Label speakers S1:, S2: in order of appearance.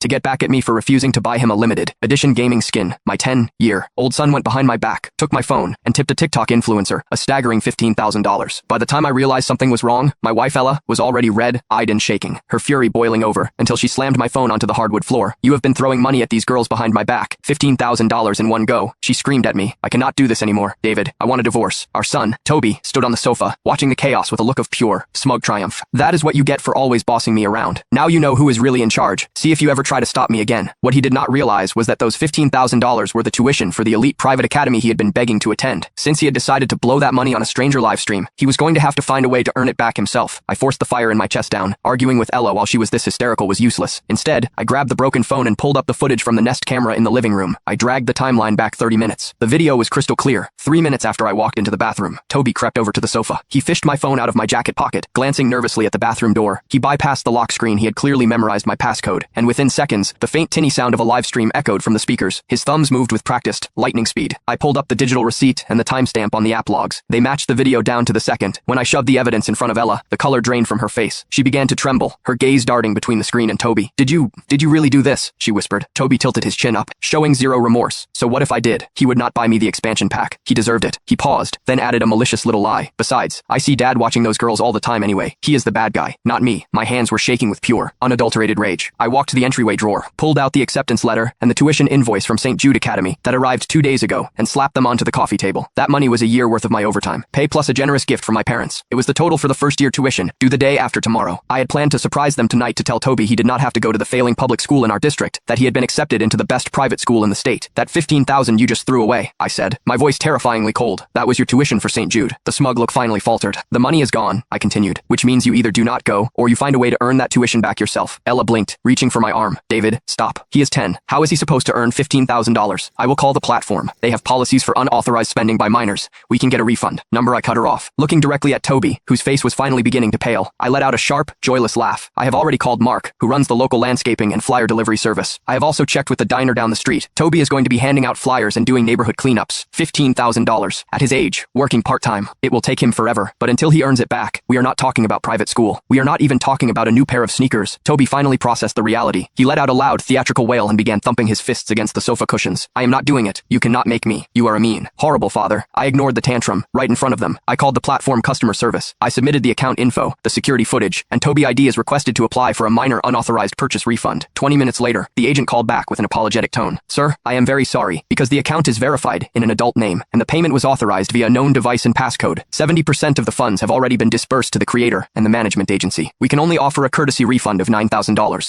S1: to get back at me for refusing to buy him a limited edition gaming skin. My 10-year-old son went behind my back, took my phone, and tipped a TikTok influencer a staggering $15,000. By the time I realized something was wrong, my wife Ella was already red-eyed and shaking, her fury boiling over, until she slammed my phone onto the hardwood floor. "You have been throwing money at these girls behind my back. $15,000 in one go," she screamed at me. "I cannot do this anymore, David. I want a divorce." Our son, Toby, stood on the sofa, watching the chaos with a look of pure, smug triumph. "That is what you get for always bossing me around. Now you know who is really in charge. See if you ever try to stop me again." What he did not realize was that those $15,000 were the tuition for the elite private academy he had been begging to attend. Since he had decided to blow that money on a stranger livestream, he was going to have to find a way to earn it back himself. I forced the fire in my chest down. Arguing with Ella while she was this hysterical was useless. Instead, I grabbed the broken phone and pulled up the footage from the Nest camera in the living room. I dragged the timeline back 30 minutes. The video was crystal clear. 3 minutes after I walked into the bathroom, Toby crept over to the sofa. He fished my phone out of my jacket pocket, glancing nervously at the bathroom door. He bypassed the lock screen. He had clearly memorized my passcode, and within seconds, the faint tinny sound of a live stream echoed from the speakers. His thumbs moved with practiced lightning speed. I pulled up the digital receipt and the timestamp on the app logs. They matched the video down to the second. When I shoved the evidence in front of Ella, the color drained from her face. She began to tremble, her gaze darting between the screen and Toby. Did you really do this?" she whispered. Toby tilted his chin up, showing zero remorse. "So what if I did? He would not buy me the expansion pack. He deserved it." He paused, then added a malicious little lie. "Besides, I see Dad watching those girls all the time anyway. He is the bad guy, not me." My hands were shaking with pure, unadulterated rage. I walked to the entryway drawer, pulled out the acceptance letter and the tuition invoice from St. Jude Academy that arrived 2 days ago, and slapped them onto the coffee table. That money was a year worth of my overtime pay plus a generous gift from my parents. It was the total for the first year tuition, due the day after tomorrow. I had planned to surprise them tonight to tell Toby he did not have to go to the failing public school in our district, that he had been accepted into the best private school in the state. "That $15,000 you just threw away," I said, my voice terrifyingly cold. "That was your tuition for St. Jude." The smug look finally faltered. "The money is gone," I continued, "which means you either do not go, or you find a way to earn that tuition back yourself." Ella blinked, reaching for my arm. "David, stop. He is 10. How is he supposed to earn $15,000? I will call the platform. They have policies for unauthorized spending by minors. We can get a refund." Number. I cut her off. Looking directly at Toby, whose face was finally beginning to pale, I let out a sharp, joyless laugh. "I have already called Mark, who runs the local landscaping and flyer delivery service. I have also checked with the diner down the street. Toby is going to be handing out flyers and doing neighborhood cleanups. $15,000. At his age, working part-time. It will take him forever, but until he earns it back, we are not talking about private school. We are not even talking about a new pair of sneakers." Toby finally processed the reality. He let out a loud, theatrical wail and began thumping his fists against the sofa cushions. "I am not doing it. You cannot make me. You are a mean, horrible father." I ignored the tantrum, right in front of them. I called the platform customer service. I submitted the account info, the security footage, and Toby ID is requested to apply for a minor unauthorized purchase refund. 20 minutes later, the agent called back with an apologetic tone. "Sir, I am very sorry, because the account is verified in an adult name, and the payment was authorized via a known device and passcode. 70% of the funds have already been disbursed to the creator and the management agency. We can only offer a courtesy refund of $9,000.